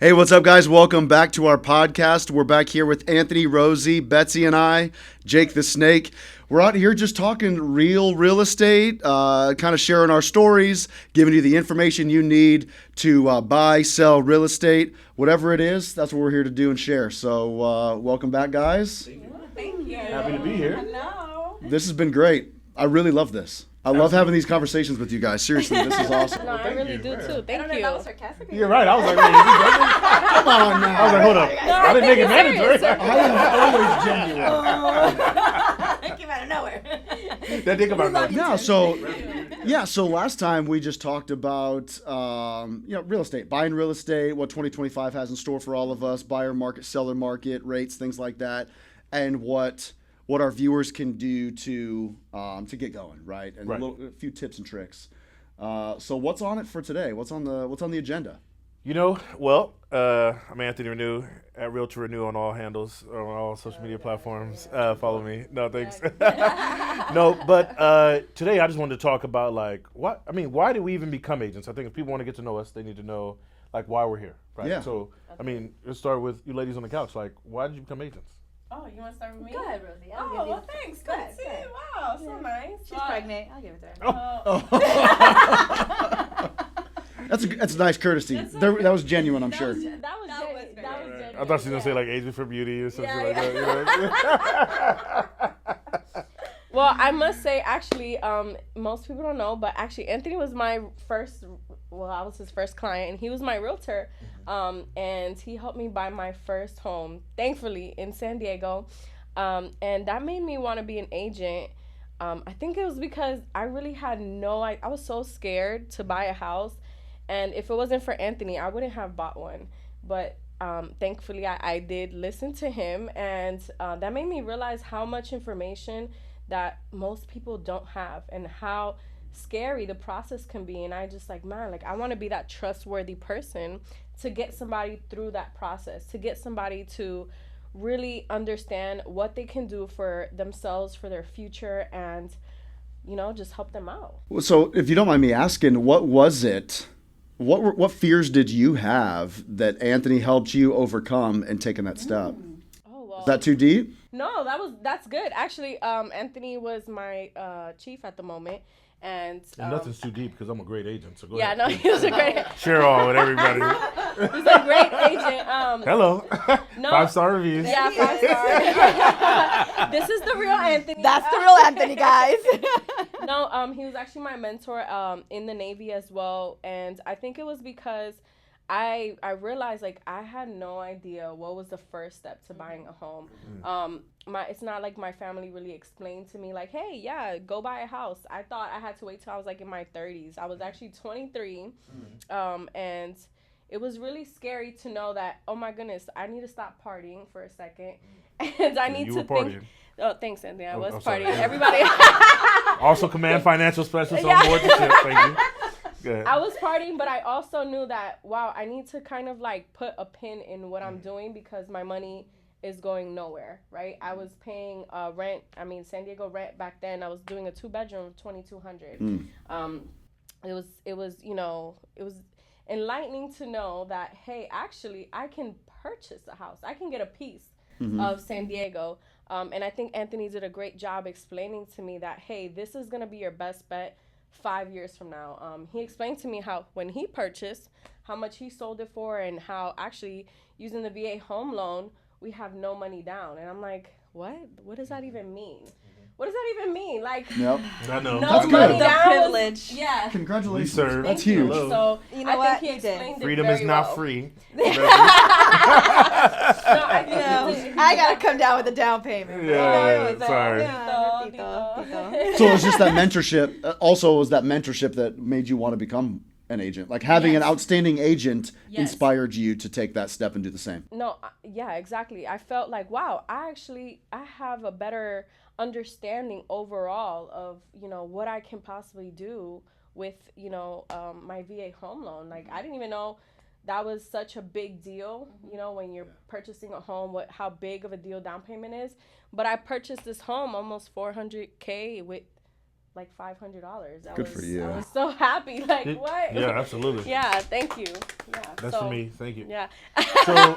Hey, what's up, guys? Welcome back to our podcast. We're back here with Anthony, Rosie, Betsy, and I, Jake the Snake. We're out here just talking real estate, kind of sharing our stories, giving you the information you need to buy, sell real estate, whatever it is. That's what we're here to do and share. So welcome back, guys. Thank you. Happy to be here. Hello. This has been great. I really love this. I love having these conversations with you guys. Seriously, this is awesome. No, I really do too. Thank you. That was sarcastic. You're right. I was like, wait, is he joking? Come on now. I was like, hold up. No, I didn't make it serious. mandatory. I am always genuine. That came out of nowhere. That did come out of Yeah, so last time we just talked about real estate, buying real estate, what 2025 has in store for all of us, buyer market, seller market, rates, things like that, and what our viewers can do to get going, right? And Right. a few tips and tricks. So what's on it for today? What's on the agenda? I'm Anthony Reanue at Realtor Renew on all handles, on all social media platforms. Follow me. No, thanks. No, but today I just wanted to talk about why do we even become agents? I think if people want to get to know us, they need to know why we're here, right? Yeah. So, let's start with you ladies on the couch. Why did you become agents? Oh, you want to start with me? Go ahead, Rosie. I'll Oh, give you well, thanks. Go ahead, Betsy. go ahead. Wow, so nice. She's pregnant. I'll give it to her. That's a nice courtesy. That was genuine, I'm sure. That was great. genuine. I thought she was going to say agent for beauty or something Yeah, that. Well, I must say, actually, most people don't know, but actually, Anthony was I was his first client, and he was my realtor, and he helped me buy my first home, thankfully, in San Diego, and that made me want to be an agent. I think it was because I really had I was so scared to buy a house, and if it wasn't for Anthony, I wouldn't have bought one, but thankfully, I did listen to him, and that made me realize how much information that most people don't have and how scary the process can be. And I just I want to be that trustworthy person to get somebody through that process, to get somebody to really understand what they can do for themselves, for their future, and just help them out. So if you don't mind me asking, what was it? What fears did you have that Anthony helped you overcome and taking that step? Oh, well. Is that too deep? No, that's good. Actually, Anthony was my chief at the moment, and Nothing's too deep because I'm a great agent. So go yeah, ahead. no, he was a great. Share all with everybody. He's a great agent. Hello. No. 5-star reviews. Yeah, 5 star. This is the real Anthony. That's the real Anthony, guys. No, he was actually my mentor in the Navy as well, and I think it was because I realized I had no idea what was the first step to buying a home. It's not like my family really explained to me hey, yeah, go buy a house. I thought I had to wait till I was in my 30s. I was actually 23, and it was really scary to know that, oh my goodness, I need to stop partying for a second, and I need you to were partying. think. Oh, thanks, Anthony. I was I'm sorry. partying. Everybody. Also, command financial specialist on board the ship. Thank you. Go ahead. I was partying, but I also knew that, wow, I need to kind of put a pin in what I'm doing because my money is going nowhere, right? I was paying rent. San Diego rent back then. I was doing a 2-bedroom, $2,200. It was enlightening to know that, hey, actually, I can purchase a house. I can get a piece of San Diego. And I think Anthony did a great job explaining to me that, hey, this is going to be your best bet 5 years from now. He explained to me how when he purchased, how much he sold it for, and how actually using the VA home loan, we have no money down. And I'm like, what? What does that even mean? What does that even mean? Yep. I know. No That's money good. down. Privilege. Yeah. Congratulations. We serve. That's Thank you. huge. Hello. So You know I what? think he You did. explained Freedom it is very not well. free. No, I think I gotta come down with a down payment. Yeah, sorry. So it was just that mentorship. Also, it was that mentorship that made you want to become an agent. Having an Yes. outstanding agent Yes. inspired you to take that step and do the same. No, yeah, exactly. I felt wow, I have a better understanding overall of, what I can possibly do with, my VA home loan. I didn't even know that was such a big deal, when you're purchasing a home, how big of a deal down payment is. But I purchased this home almost $400K with like $500. Good for you. I was so happy. Like, what? Yeah, absolutely. Yeah, thank you. Yeah, That's for me. Thank you. Yeah. So, no,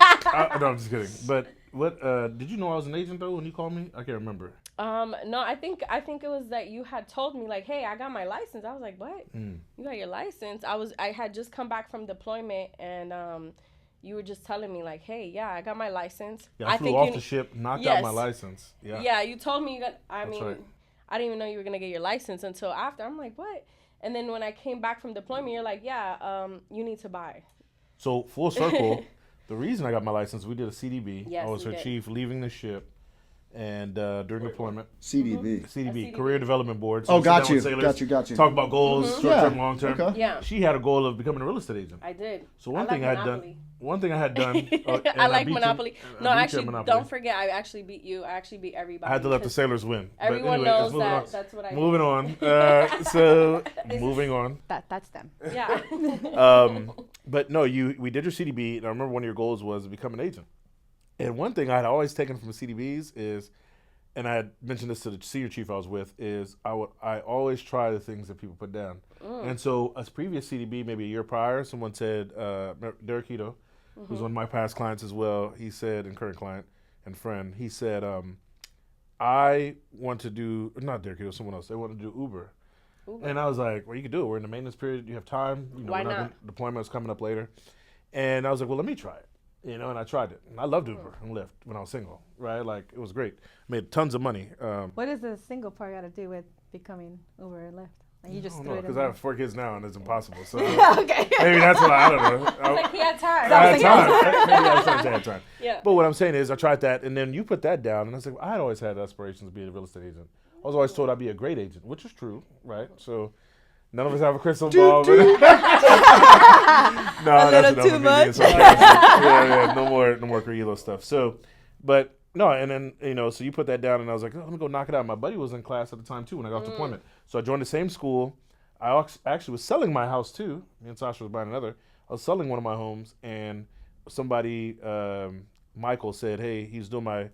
I'm just kidding. But what, did you know I was an agent though when you called me? I can't remember. No, I think it was that you had told me like, hey, I got my license. I was like, what? You got your license? I had just come back from deployment, and you were just telling me like, hey, yeah, I got my license. Yeah, I flew off the ship, knocked out my license. Yeah. Yeah, you told me you got. I That's mean, right. I didn't even know you were gonna get your license until after. I'm like, what? And then when I came back from deployment, you're like, yeah, you need to buy. So full circle, the reason I got my license, we did a CDB. Yes, I was we her did. chief leaving the ship, and during deployment. CDB. CDB, Career Development Board. Oh, we sit down got you. with sailors, Got you. Talk about goals, short-term, Yeah. long-term. Okay. Yeah, She had a goal of becoming a real estate agent. I did. So one I thing like I had Monopoly. done. One thing I had done. And I like beat you- Monopoly. I No, beat you at actually, Monopoly. don't forget, I actually beat you. I actually beat everybody. I had to let the because sailors win. But Everyone anyway, knows let's move that. on. That's what I. Moving on. So moving on. That's them. Yeah. But no, we did your CDB, and I remember one of your goals was to become an agent. And one thing I had always taken from CDBs is, and I had mentioned this to the senior chief I was with, is I always try the things that people put down. And so a previous CDB, maybe a year prior, someone said, Derek Hito, who's one of my past clients as well, he said, and current client and friend, he said, I want to do, not Derek Hito, someone else, they want to do Uber. And I was like, well, you can do it. We're in the maintenance period. You have time. You know, Why we're not? Deployment is coming up later. And I was like, well, let me try it. You know, and I tried it. And I loved Uber and Lyft when I was single, right? Like, it was great. Made tons of money. What does the single part got to do with becoming Uber and Lyft? Like, you just I threw don't know, it in because there. I have 4 kids now and it's impossible. So Okay. maybe that's what I don't know. Like he had time. I had time. Maybe I was trying to have time. Yeah. But what I'm saying is I tried that, and then you put that down, and I was like, I had always had aspirations to be a real estate agent. I was always told I'd be a great agent, which is true, right? So none of us have a crystal ball. No, that's enough too of me being much. sarcastic. Yeah, no more Carrillo stuff. So, but no, and then, you know, so you put that down, and I was like, oh, let me go knock it out. My buddy was in class at the time, too, when I got off deployment. So I joined the same school. I actually was selling my house, too. Me and Sasha was buying another. I was selling one of my homes, and somebody, Michael, said, hey, he's doing my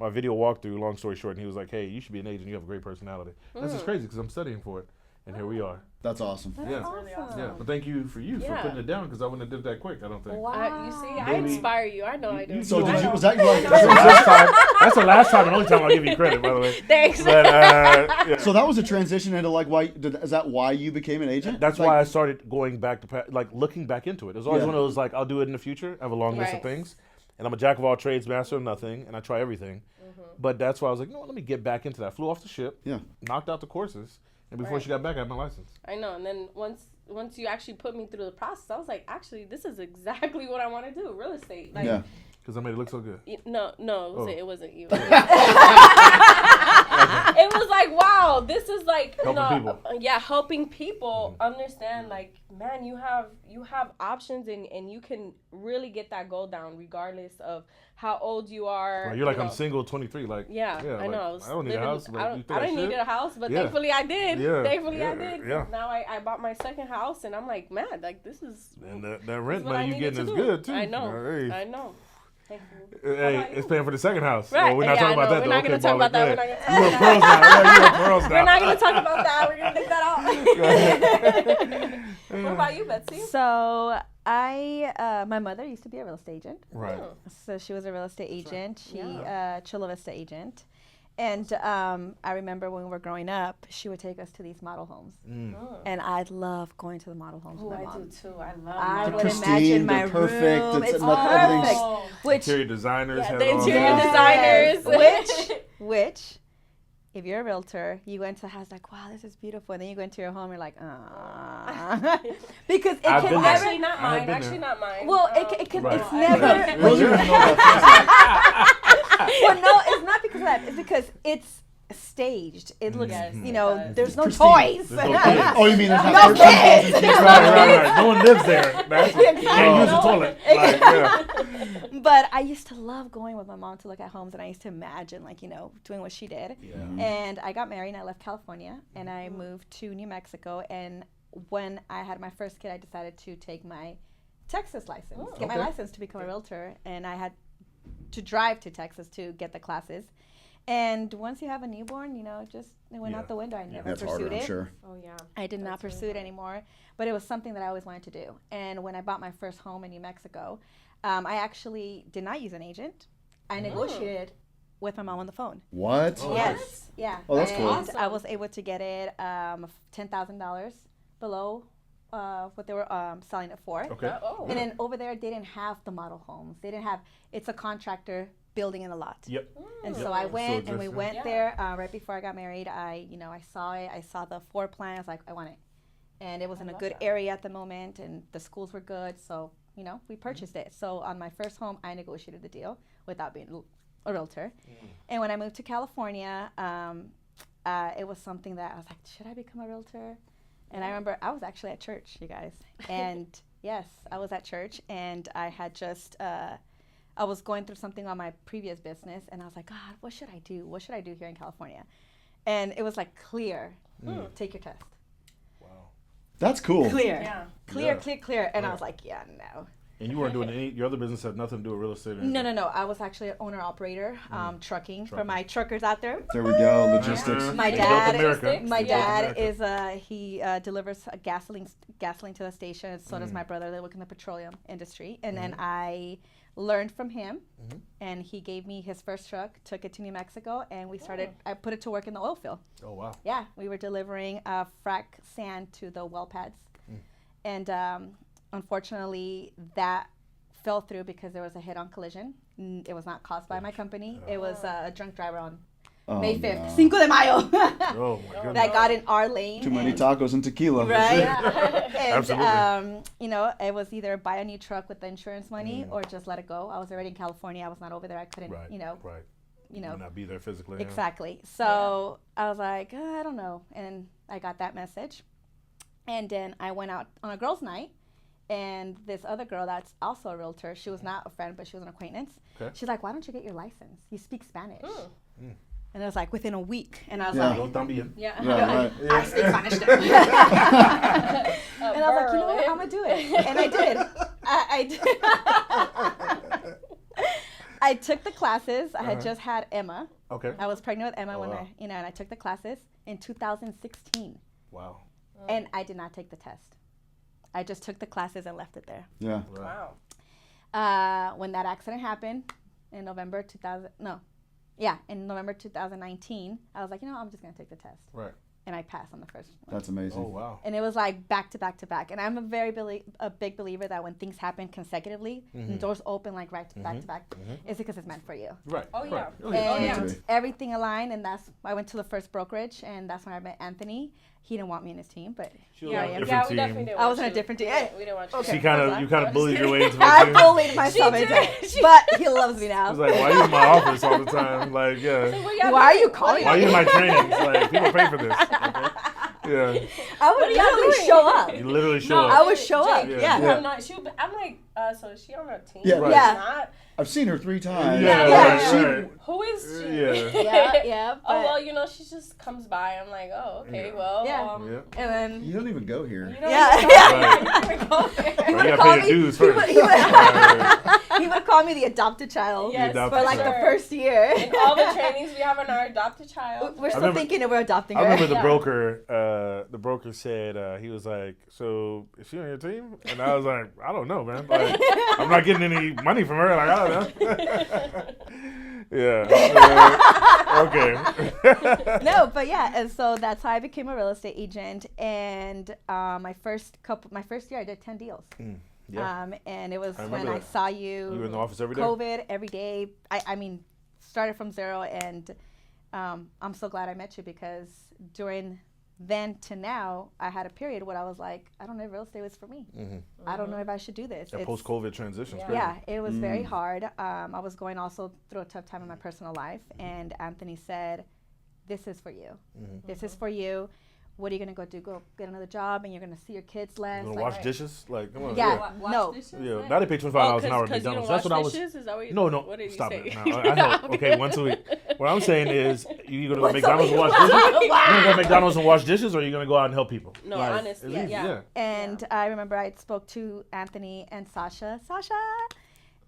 video walkthrough, long story short, and he was like, hey, you should be an agent. You have a great personality. This is crazy because I'm studying for it, and here we are. That's awesome. Yeah. Really awesome. Yeah, but thank you for Yeah. putting it down because I wouldn't have did that quick, I don't think. You see, I Maybe- inspire you. I know I do. So know did you? what? Was that like? That's the last time. That's the last time and only time I'll give you credit, by the way. Thanks. But, yeah. So that was a transition into like why? Is that why you became an agent? That's Like- why I started going back to like looking back into it. It was always Yeah. one of those like I'll do it in the future. I have a long list of Right. things, and I'm a jack of all trades, master of nothing, and I try everything. But that's why I was like, no, let me get back into that. I flew off the ship, Yeah. knocked out the courses, and before Right. she got back, I had my license. I know. And then once you actually put me through the process, I was like, actually, this is exactly what I want to do. Real estate. Like, Yeah. Because I made it look so good. No, Oh. it wasn't you. It was like, wow, this is like Helping people. Yeah, helping people understand. Like, man, you have options, and you can really get that goal down regardless of how old you are. Like, you're like, you I'm know. single, 23. Like, Yeah, I like, know. I don't need a house. Like, you think I didn't should? need a house, but Yeah. thankfully I did. Yeah, Thankfully I yeah, did. yeah. Now I bought my second house, and I'm like, man, like this is. And that this rent is what I money you needed getting to is do. good, too. I know. Hey. I know. Thank you. Hey, about it's you? paying for the second house. Right. Well, we're not Yeah, talking about I know. that, We're though. not gonna Okay, talk about Barbara, that. go We're not ahead. gonna You a pearls now. Yeah, you a pearls now. We're not gonna talk about that. We're gonna leave that out. What about you, Betsy? So my mother used to be a real estate agent. Right. So she was a real estate agent. She Yeah. Chula Vista agent. And I remember when we were growing up, she would take us to these model homes. And I love going to the model homes Oh, with my I mom. do too. I love. I They're would pristine, imagine my they're perfect, room. it's It's not- everything's- perfect. Oh. Which, Interior designers. Yeah, have the all interior that. designers. which, if you're a realtor, you go into a house like, wow, this is beautiful. And then you go into your home, you're like, ah. Because it I've can been never, there. Actually, not I have mine. been Actually, there. not mine. well, it can, Right. it's never, Right. Rosie doesn't know about this. well, no, it's not because of that. It's because it's staged. It looks, Yes, you it know, does. there's no Pristine. toys. There's no kids. Oh, you mean there's not No person kids. causing There's kids? Right. No one lives there. That's you can't Exactly. use the toilet. Like, yeah. But I used to love going with my mom to look at homes, and I used to imagine, like, you know, doing what she did. Yeah. And I got married, and I left California, and I moved to New Mexico. And when I had my first kid, I decided to take my Texas license, get my Okay. license to become a realtor. And I had to drive to Texas to get the classes. And once you have a newborn, just it went Yeah. out the window. I never That's pursued harder, I'm it. sure. Oh yeah. I did not That's pursue really it anymore, but it was something that I always wanted to do. And when I bought my first home in New Mexico, I actually did not use an agent. I negotiated with my mom on the phone. What? Oh, Yes. nice. Yeah. Oh, that's and cool. I was able to get it $10,000 below what they were selling it for. Okay. Oh. And then over there, they didn't have the model homes. They didn't have. It's a contractor building in a lot. Yep. And Yep. so I Still went and we exists, went yeah. there right before I got married. I saw it. I saw the floor plan. I was like, I want it. And it was in a love good that. area at the moment, and the schools were good. So we purchased it. So on my first home, I negotiated the deal without being a realtor. And when I moved to California, it was something that I was like, should I become a realtor? And I remember I was actually at church, you guys. And yes, I was at church, and I had just I was going through something on my previous business, and I was like, God, what should I do? What should I do here in California? And it was like clear. Take your test. Wow. That's cool. Clear. Yeah. Clear. And I Right. was like, yeah, no. And you weren't doing any. Your other business had nothing to do with real estate. or No. anything? I was actually an owner-operator, trucking for my truckers out there. There we go. Logistics. Uh-huh. My You built dad, America. my You built dad America. is he delivers gasoline to the station. So does my brother. They work in the petroleum industry. And then I learned from him, and he gave me his first truck, took it to New Mexico, and we started. I put it to work in the oil field. Oh wow. Yeah, we were delivering frac sand to the well pads, and unfortunately that fell through because there was a head-on collision. It was not caused by my company. It was a drunk driver on Oh, May 5th, no. Cinco de Mayo, Oh my goodness. that got in our lane. Too many and- tacos and tequila. Right? Absolutely. And, it was either buy a new truck with the insurance money or just let it go. I was already in California. I was not over there. I couldn't, Right. Right. you know, May not be there physically. yeah. exactly. So I was like, I don't know. And I got that message. And then I went out on a girls' night. And this other girl that's also a realtor, she was not a friend, but she was an acquaintance. Okay. She's like, why don't you get your license? You speak Spanish. And it was like within a week. And I was Yeah. like, No también. Yeah. Right, right. I speak Spanish too. And I was like, you know what, I'm gonna do it. And I did. I did. I took the classes. I had just had Emma. Okay. I was pregnant with Emma Oh, when wow. and I took the classes in 2016. Wow. And I did not take the test. I just took the classes and left it there. Yeah. Right. Wow. When that accident happened in November 2019, I was like, I'm just gonna take the test. Right. And I passed on the first one. That's amazing. Oh wow. And it was like back to back to back. And I'm a big believer that when things happen consecutively, and doors open like back to back, it's because it's meant for you. Right. Oh, yeah. Right. Oh, And meant to be. everything aligned, and I went to the first brokerage, and that's when I met Anthony. He didn't want me in his team, but She was here I on a am. different we definitely team. didn't I want was on a you. different team. We didn't want you. She Okay. you kind of bullied your way into I it. bullied myself into did. it, but he loves me I now. was like, why are you in my office all the time? Like, yeah. Why are you calling Why are me? you in my trainings? Like, people pay for this. Okay? Yeah. I would are y'all literally doing? show up. You literally show No, up. I would show up. Jake, Yeah. you Yeah. have not- I'm like, so is she on our team? Yeah. Right. Yeah. Not. I've seen her 3 times. Yeah, Yeah. She- right. Who is she? Yeah. Yeah. Oh But, well, she just comes by. I'm like, oh okay, Yeah. well, Yeah. Yeah. and then You don't even go here. you don't Yeah. even Yeah. go there. You don't even go there. Well, you would gotta call pay the me- dues he would- first. he would- Right. he would call me the adopted child Yes, adopted for like child. the first year. And all the trainings we have on our adopted child. We're still remember- thinking that we're adopting I her. remember the Yeah. broker. The broker said he was like, "So is she on your team?" And I was like, "I don't know, man. Like, I'm not getting any money from her. Like, I don't know." Yeah. Okay. No, but yeah, and so that's how I became a real estate agent. And my first year, I did 10 deals. Yeah. And it was I when remember I that. saw you. You were in the office every day? COVID every day. I mean, started from zero, and I'm so glad I met you because during then to now, I had a period where I was like, I don't know if real estate was for me. I don't know if I should do this. That It's- post-COVID transition. Yeah, it was very hard. I was going also through a tough time in my personal life, and Anthony said, "This is for you. This is for you. What are you gonna go do? Go get another job, and you're gonna see your kids less." You gonna Like, wash dishes? Like, come on. Yeah. Wash No. dishes? Yeah. Now they pay $25 an hour at Because you don't McDonald's. wash That's what I was. dishes? Is that what you, No. What did you Stop say? it. No, I help. Okay, once a week. What I'm saying is, you gonna go to Once a McDonald's and week. wash dishes? You gonna go to McDonald's and wash dishes, or you gonna go out and help people? No, Yes. honestly, It's easy, yeah. And I remember I spoke to Anthony and Sasha,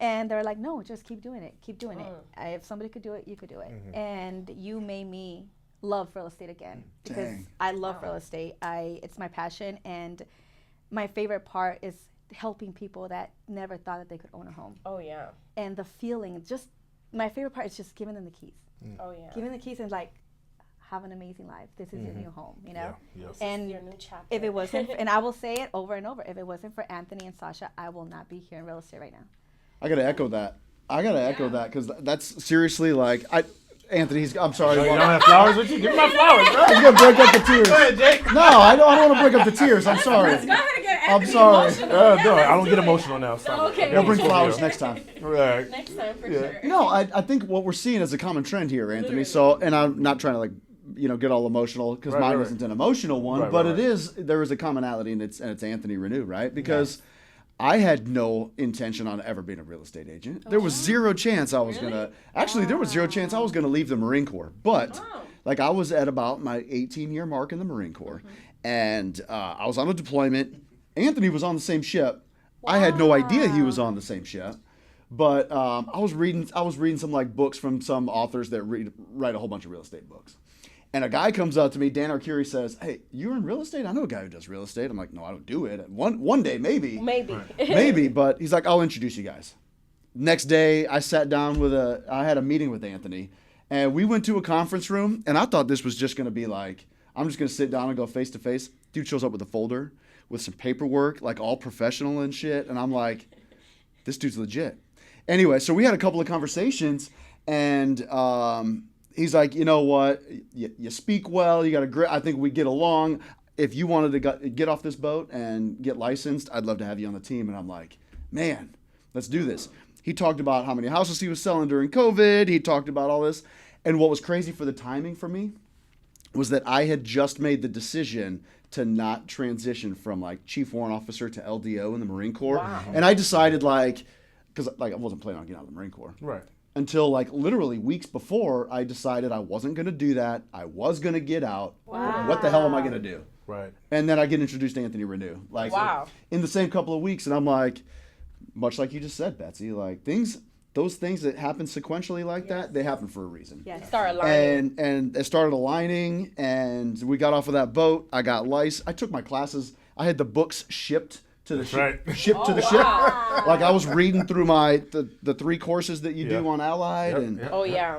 And they're like, no, just keep doing it. Keep doing it. If somebody could do it, you could do it. And you made me love real estate again because I love real estate. It's my passion. And my favorite part is helping people that never thought that they could own a home. Oh, yeah. And the feeling, just my favorite part is just giving them the keys. Oh, yeah. Giving the keys and like, have an amazing life. This is your new home, you know? Yeah. This And is your new chapter. if it wasn't, and I will say it over and over, if it wasn't for Anthony and Sasha, I will not be here in real estate right now. I got to echo that. Because that's seriously like, Anthony, I'm sorry. You don't have flowers with you? Give me my flowers, bro. He's going to break up the tears. Go ahead, Jake. No, I don't want to break up the tears. I'm sorry. Go ahead and get I'm Anthony sorry. emotional. No, Yeah, I let's don't do get it. emotional now. Stop Okay. it. We'll bring Yeah, flowers yeah. next time. Right. Next time, for Yeah. sure. No, I think what we're seeing is a common trend here, Anthony. So, and I'm not trying to like, get all emotional because mine right. isn't an emotional one, Right, but right, there is a commonality, and it's Anthony Reanue, right? Because I had no intention on ever being a real estate agent. There was zero chance I was gonna. Actually, there was zero chance I was gonna leave the Marine Corps. But like I was at about my 18-year mark in the Marine Corps, and I was on a deployment. Anthony was on the same ship. I had no idea he was on the same ship. But I was reading some like books from some authors that write a whole bunch of real estate books. And a guy comes up to me, Dan Arcuri says, "Hey, you're in real estate? I know a guy who does real estate." I'm like, "No, I don't do it. One day, maybe." Maybe, but he's like, "I'll introduce you guys." Next day, I sat down I had a meeting with Anthony, and we went to a conference room, and I thought this was just going to be like, I'm just going to sit down and go face to face. Dude shows up with a folder with some paperwork, like all professional and shit, and I'm like, this dude's legit. Anyway, so we had a couple of conversations, and he's like, you know what? You speak well. You got a great. I think we get along. If you wanted to get off this boat and get licensed, I'd love to have you on the team. And I'm like, man, let's do this. He talked about how many houses he was selling during COVID. He talked about all this. And what was crazy for the timing for me was that I had just made the decision to not transition from like chief warrant officer to LDO in the Marine Corps. Wow. And I decided because I wasn't planning on getting out of the Marine Corps. Right. Until like literally weeks before, I decided I wasn't going to do that. I was going to get out. Wow. What the hell am I going to do? Right. And then I get introduced to Anthony Reanue. Like in the same couple of weeks. And I'm like, much like you just said, Betsy, like those things that happen sequentially like that, they happen for a reason. Yes. Start aligning. And it started aligning, and we got off of that boat. I got licensed. I took my classes. I had the books shipped to the ship. Shipped to the ship. Like I was reading through the 3 courses that you do on Allied, and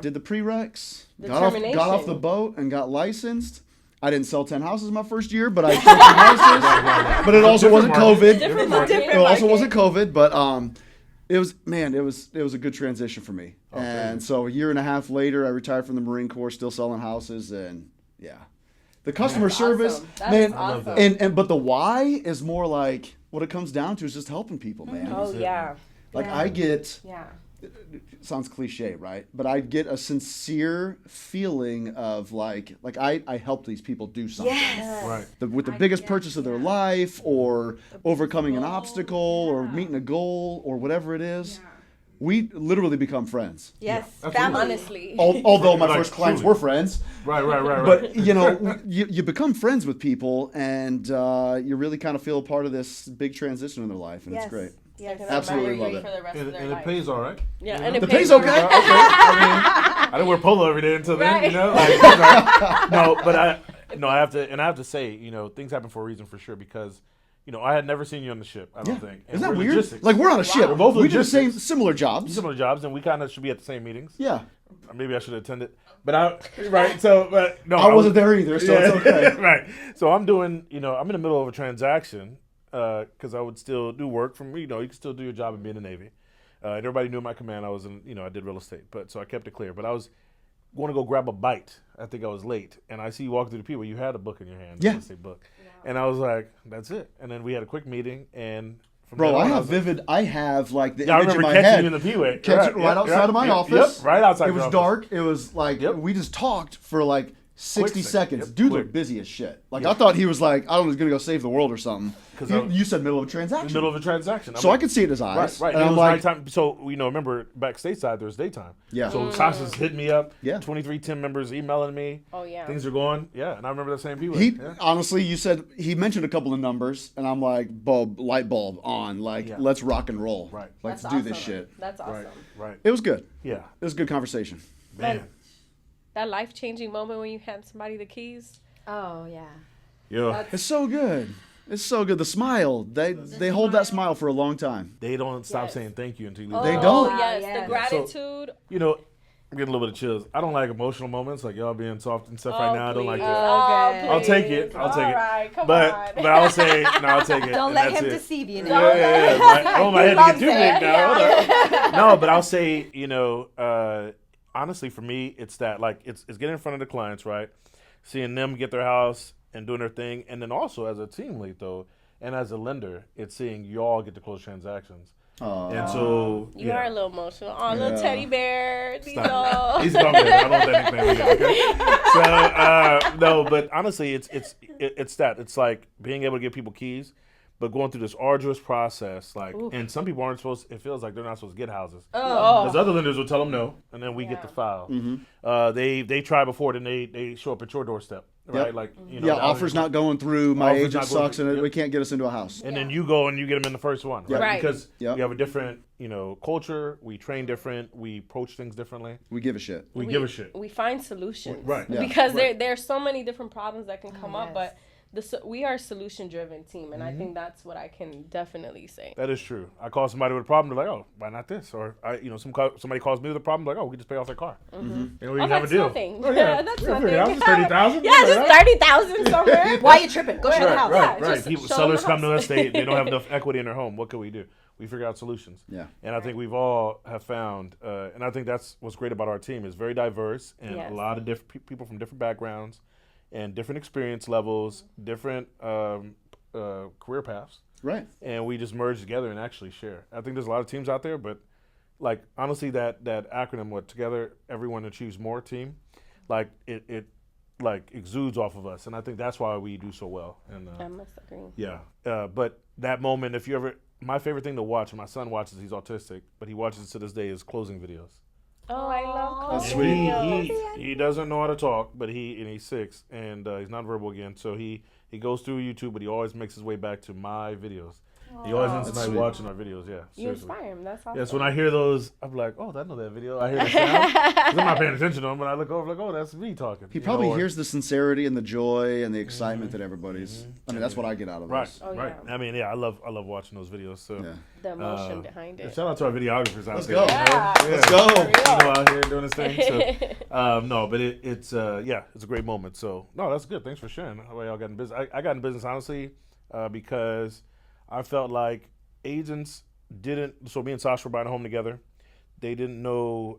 did the prereqs. Got off the boat and got licensed. I didn't sell 10 houses my first year, but I sold 10 houses. But it also wasn't COVID. It also wasn't COVID, but it was a good transition for me. Oh, and so a year and a half later, I retired from the Marine Corps, still selling houses, and the customer service, man. Awesome. But the why is more like what it comes down to is just helping people, man. Oh, yeah. Like I get. Yeah. It sounds cliche, right? But I get a sincere feeling of like I help these people do something. Yes. Right. With the biggest purchase of their life, or overcoming an obstacle, or meeting a goal, or whatever it is. Yeah. We literally become friends. Yes. Yeah, Family. Honestly. Although my Like, first clients truly. were friends. Right. But, you become friends with people, and you really kind of feel a part of this big transition in their life, and Yes. it's great. Yes. Absolutely love it. For the rest of their And it life. pays all right. Yeah, You and know? it The pays pay's all okay. right. Okay. I didn't wear polo every day until then, Right. Like, no, but I have to say, things happen for a reason for sure, because, I had never seen you on the ship, I don't think. And Isn't that we're weird? logistics. Like we're on a ship. We're both we do the same logistics. similar jobs. Similar jobs, and we kind of should be at the same meetings. Yeah. Maybe I should have attended, but no, I wasn't there either, so it's okay. Right. So I'm doing, I'm in the middle of a transaction, because I would still do work from, you can still do your job and be in the Navy. And everybody knew my command. I was in, I did real estate, so I kept it clear. But I was going to go grab a bite. I think I was late, and I see you walk through the people. You had a book in your hand, Yeah. a real estate book, and I was like, "That's it." And then we had a quick meeting, and from Bro, then on, I was have like- vivid. I have like the Yeah, I image in remember my catching head. you in the P-way. Catch it right outside of my office. Yep, right outside. It was your office. dark. It was like Yep. we just talked for like 60 Quick seconds. Yep, Dudes quick. are busy as shit. Like, I thought he was like, I don't know, he's going to go save the world or something. 'Cause You said middle of a In transaction. the middle of a transaction. So I could see it in his eyes. Right. And it I'm was like, nighttime. So, remember back stateside, there's daytime. Yeah. So Sasha's hitting me up. Yeah. 23 team members emailing me. Oh, yeah. Things are going. Yeah. And I remember that same people. he, Yeah. honestly, you said, he mentioned a couple of numbers, and I'm like, light bulb on. Like, Yeah. let's rock and roll. Right. Let's That's do this awesome. shit. That's awesome. Right. It was good. Yeah. It was a good conversation. Man. That life-changing moment when you hand somebody the keys. Oh yeah. Yeah. It's so good. It's so good. The smile. They hold that smile for a long time. They don't stop Yes. saying thank you until you leave. Oh, They don't. yes, Yes. the gratitude. I'm getting a little bit of chills. I don't like emotional moments like y'all being soft and stuff right now. I don't like please. that. Oh, I'll please. take it. I'll take All it. right, come But on. I'll say, no, I'll take it. Don't and let that's him it. deceive you Yeah, now. yeah, yeah. Like, oh, my head to get too loves big it. now. Hold up. No, but I'll say, honestly, for me, it's that, like, it's getting in front of the clients, right? Seeing them get their house and doing their thing. And then also as a team lead, though, and as a lender, it's seeing y'all get to close transactions. And so, You are a little emotional. Oh, little Yeah. teddy bear. Stop. He's bumping it. I don't want that nickname again, okay? So, no, but honestly, it's that. It's like being able to give people keys, but going through this arduous process. Like, and some people aren't supposed. It feels like they're not supposed to get houses. Oh. Because other lenders will tell them no, and then we get the file. They try before, then they show up at your doorstep, right? Yep. Like, Yeah, offers not going through. My Offers agent not going sucks, through. and Yep. we can't get us into a house. And then you go and you get them in the first one, right? Right. Because Yep. we have a different, culture. We train different. We approach things differently. We give a shit. We give a shit. We find solutions. Right. Yeah. Because Right. there are so many different problems that can come up, yes. but we are a solution-driven team, and I think that's what I can definitely say. That is true. I call somebody with a problem, they're like, "Oh, why not this?" Or somebody calls me with a problem, like, "Oh, we can just pay off their car, and we Oh, can have a that's deal." nothing. Oh, yeah, That's yeah, nothing. That was 30,000. Yeah, just 30,000 somewhere. Why are you tripping? Go show the house. Right. just People, show sellers them come the to us, they don't have enough equity in their home. What can we do? We figure out solutions. Yeah. And I think we've all have found, and I think that's what's great about our team. It's very diverse and Yes. a lot of different people from different backgrounds and different experience levels, different career paths. Right. And we just merge together and actually share. I think there's a lot of teams out there, but like honestly, that acronym, what together everyone achieves more team, like it like exudes off of us, and I think that's why we do so well. And I must agree. yeah, but that moment, if you ever, my favorite thing to watch, and my son watches, he's autistic, but he watches to this day, is closing videos. Oh, I love That's closing sweet. videos. He doesn't know how to talk, but he's 6 and he's nonverbal again, so he goes through YouTube, but he always makes his way back to my videos. He always ends the night sweet. watching our videos. Yeah, You seriously. inspire him. That's awesome. Yeah, so when I hear those, I'm like, oh, I know that video. I hear the sound. 'Cause I'm not paying attention to them, but I look over like, oh, that's me talking. He probably hears the sincerity and the joy and the excitement that everybody's. I mean, that's what I get out of Right, this. Oh, right. yeah. I mean, yeah, I love watching those videos. So Yeah. The emotion behind yeah, it. shout out to our videographers out Let's there. go. Yeah. Let's go. Out here doing this thing. So, no, but it's a great moment. So, no, that's good. Thanks for sharing how y'all got in business. I got in business honestly because I felt like agents didn't. So me and Sasha were buying a home together. They didn't know.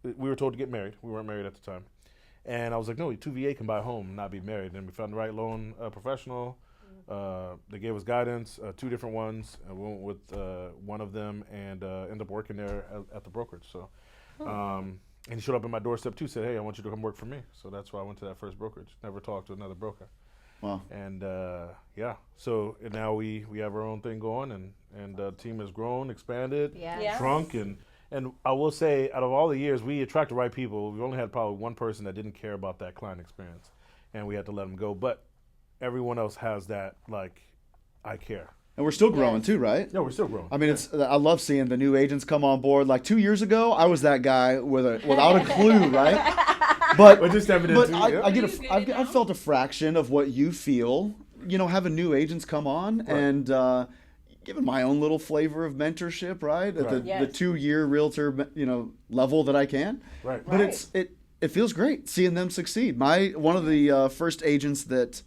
We were told to get married. We weren't married at the time, and I was like, no, 2VA can buy a home and not be married. And we found the right loan professional. They gave us guidance, 2 different ones. We went with one of them and ended up working there at the brokerage. So, and he showed up at my doorstep too. Said, "Hey, I want you to come work for me." So that's why I went to that first brokerage. Never talked to another broker. Wow. And so and now we have our own thing going, and the team has grown, expanded, Yeah. shrunk, and I will say, out of all the years, we attract the right people. We only had probably one person that didn't care about that client experience, and we had to let them go. But everyone else has that, like, I care. And we're still growing too, right? No, we're still growing. I mean, I love seeing the new agents come on board. Like 2 years ago, I was that guy without a clue, right? But just stepping but into, I get I've felt a fraction of what you feel. Having new agents come on and giving my own little flavor of mentorship, right? At the Yes. 2-year realtor, level that I can. Right. But it feels great seeing them succeed. One of the first agents that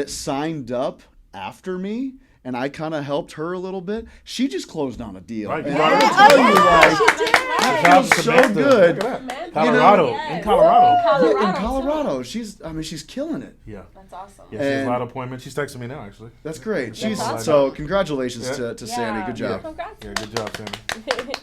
signed up after me, and I kind of helped her a little bit. She just closed on a deal. Right. And Right. I tell you, like, Shout out feels to so Samantha. good. Look at that. Samantha. Colorado. Yes. In Colorado. in too. Colorado, she's killing it. Yeah. That's awesome. Yeah, she has And- a lot of appointments. She's texting me now, actually. That's great. She's awesome. so congratulations Yeah. to Sandy. Good job. Congrats. Yeah, good job, Sammy.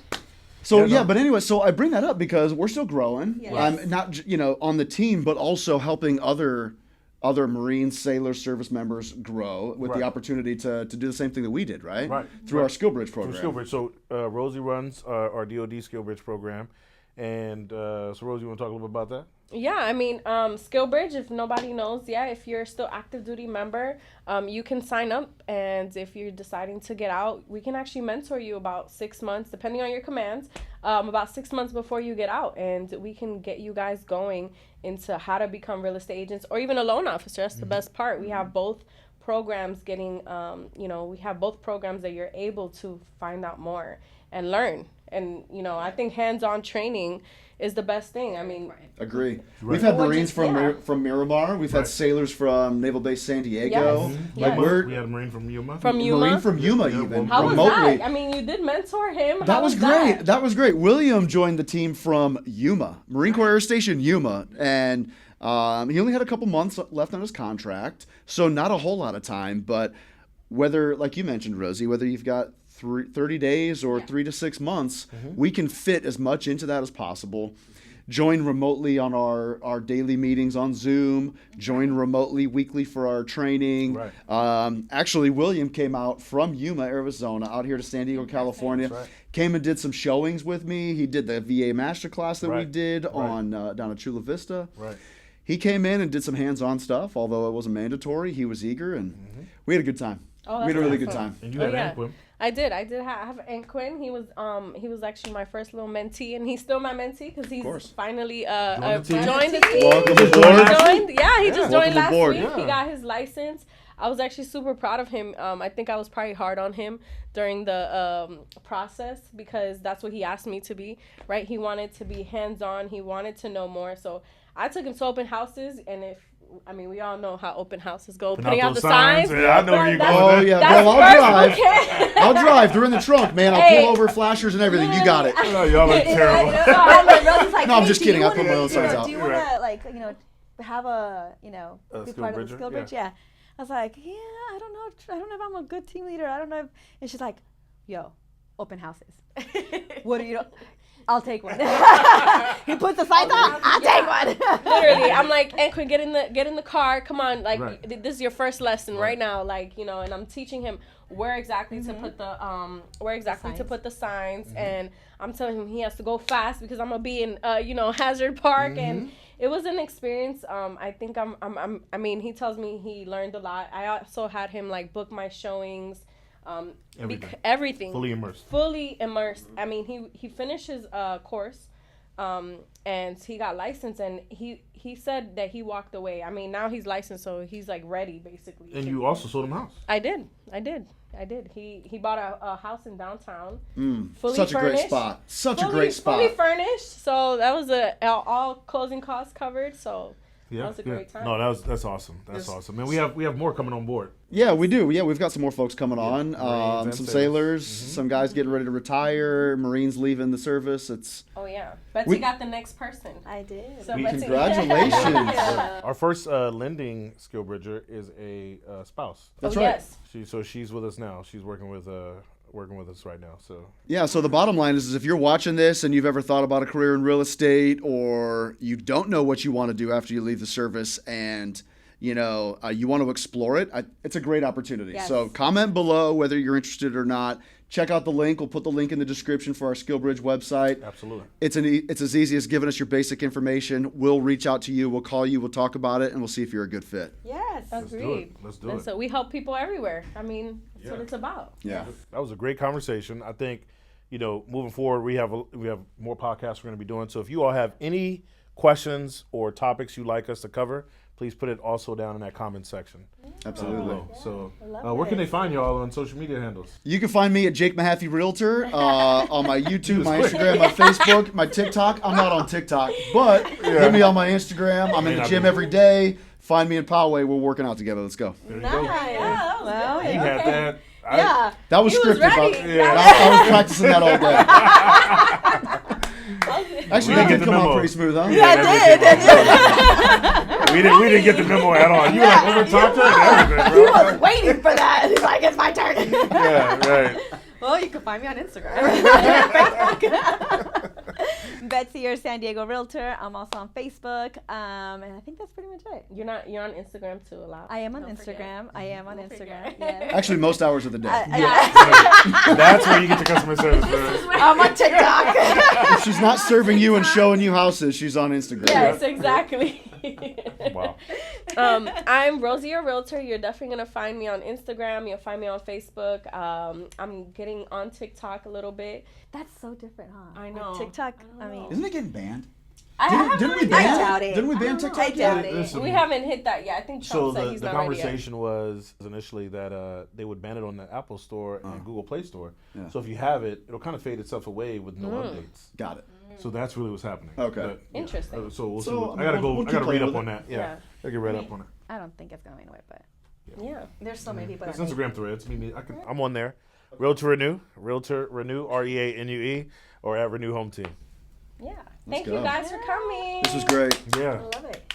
So but anyway, so I bring that up because we're still growing. Yes. I'm not on the team, but also helping other Marines, sailors, service members grow with the opportunity to do the same thing that we did, right? Right. Through our Skill Bridge program. Through Skill Bridge. So Rosie runs our DoD Skill Bridge program, and so Rosie, you want to talk a little bit about that? Yeah, I mean, SkillBridge, if nobody knows, if you're still active duty member, you can sign up, and if you're deciding to get out, we can actually mentor you about 6 months, depending on your commands, about 6 months before you get out, and we can get you guys going into how to become real estate agents or even a loan officer. That's the best part. We have both programs we have both programs that you're able to find out more and learn. And, I think hands-on training is the best thing. I mean, agree. Right. We've had Marines from Miramar. We've had sailors from Naval Base San Diego. Yes. We had a Marine from Yuma. Marine from Yuma even. How was remotely. that? I mean, you did mentor him. That was great. That was great. William joined the team from Yuma, Marine Corps Air Station Yuma, and he only had a couple months left on his contract, so not a whole lot of time. But whether, like you mentioned, Rosie, whether you've got 30 days or 3 to 6 months, we can fit as much into that as possible. Join remotely on our daily meetings on Zoom, join remotely weekly for our training. Right. Actually, William came out from Yuma, Arizona, out here to San Diego, California. Right. Came and did some showings with me. He did the VA masterclass that we did on down at Chula Vista. Right. He came in and did some hands-on stuff, although it wasn't mandatory. He was eager, and we had a good time. Oh, we had a really good time. And you had Anquim. I did have Anquin. He was actually my first little mentee, and he's still my mentee because he's finally joined the team. Welcome aboard. He just joined last week. Yeah. He got his license. I was actually super proud of him. I think I was probably hard on him during the process because that's what he asked me to be, right? He wanted to be hands-on. He wanted to know more. So I took him to open houses, and we all know how open houses go. Putting out the signs. Yeah, I know where you're going. Oh, yeah. That's Well, I'll drive. okay. I'll drive. They're in the trunk, man. I'll pull over, flashers and everything. You got it. Oh, y'all look terrible. No, I'm just kidding. I put my own signs out. Do you want to, have a, be part of the Skill Bridge? Yeah. I was like, I don't know. I don't know if I'm a good team leader. I don't know if... And she's like, yo, open houses. What do you... I'll take one. He puts the signs on. I'll take one. Literally, I'm like, Anquin, get in the car. Come on, this is your first lesson right now. And I'm teaching him where exactly to put the signs, and I'm telling him he has to go fast because I'm gonna be in Hazard Park, and it was an experience. I think he tells me he learned a lot. I also had him book my showings. Everything. Fully immersed. I mean, he finished his course, and he got licensed, and he said that he walked away. I mean, now he's licensed, so he's ready basically. And you also sold him a house. I did. He bought a house in downtown. Fully Such furnished. A great spot. Fully furnished. So that was all closing costs covered. So. Yeah, that was a great time. No, that's awesome. That's awesome. And we have more coming on board. Yeah, we do. Yeah, we've got some more folks coming on. Some sailors, some guys getting ready to retire, Marines leaving the service. Betsy got the next person. I did. So Congratulations. Our first lending skill bridger is a spouse. That's right. Yes. She's with us now. She's working with us right now. So the bottom line is if you're watching this and you've ever thought about a career in real estate, or you don't know what you want to do after you leave the service, and you want to explore it, it's a great opportunity. Yes. So comment below whether you're interested or not. Check out the link. We'll put the link in the description for our SkillBridge website. Absolutely. It's as easy as giving us your basic information. We'll reach out to you. We'll call you. We'll talk about it, and we'll see if you're a good fit. Yes. Agreed. Let's do it. So we help people everywhere. I mean, that's what it's about. Yeah. That was a great conversation. I think, moving forward, we have more podcasts we're going to be doing. So if you all have any questions or topics you'd like us to cover, please put it also down in that comment section. Absolutely. So where can they find y'all on social media handles? You can find me at Jake Mahffey Realtor on my YouTube, my Instagram, my Facebook, my TikTok. I'm not on TikTok, but hit me on my Instagram. I'm in the gym every day. Find me in Poway. We're working out together. Let's go. Nice. Yeah, well, You had that. That was He was scripted. ready. I was practicing that all day. Actually, that did come out pretty smooth, huh? Yeah, it did. We didn't get the memo at all. You over talked to her and everything, He was waiting for that. He's like, it's my turn. Yeah, right. Well, you can find me on Instagram. Betsy, your San Diego realtor. I'm also on Facebook, and I think that's pretty much it. You're on Instagram too a lot. I am on Don't Instagram. forget. I am on Don't Instagram. forget. Yes. Actually, most hours of the day. That's where you get your customer service. Bro. I'm on TikTok. If she's not serving you and showing you houses, she's on Instagram. Yes, exactly. Wow. I'm Rosie, your realtor. You're definitely gonna find me on Instagram. You'll find me on Facebook. I'm getting on TikTok a little bit. That's so different, huh? I know. TikTok. I mean, Isn't it getting banned? didn't we doubt it. Didn't we ban I TikTok? doubt it. Listen, We haven't hit that yet. I think So Trump said the he's not ready yet. conversation was initially that they would ban it on the Apple Store and Google Play Store. Yeah. So if you have it, it'll kind of fade itself away with no updates. Got it. So that's really what's happening. Okay. But, yeah. Interesting. So we'll see. So, I gotta go. we'll I gotta keep read playing up with on it. that. Yeah. Yeah. I can read up on it. I don't think it's going anywhere, but Yeah. there's so many people. It's that Instagram threads. I'm on there. Realtor Renew, REANUE, or at Renew Home Team. Yeah. Let's Thank go. you guys for coming. This was great. Yeah. I love it.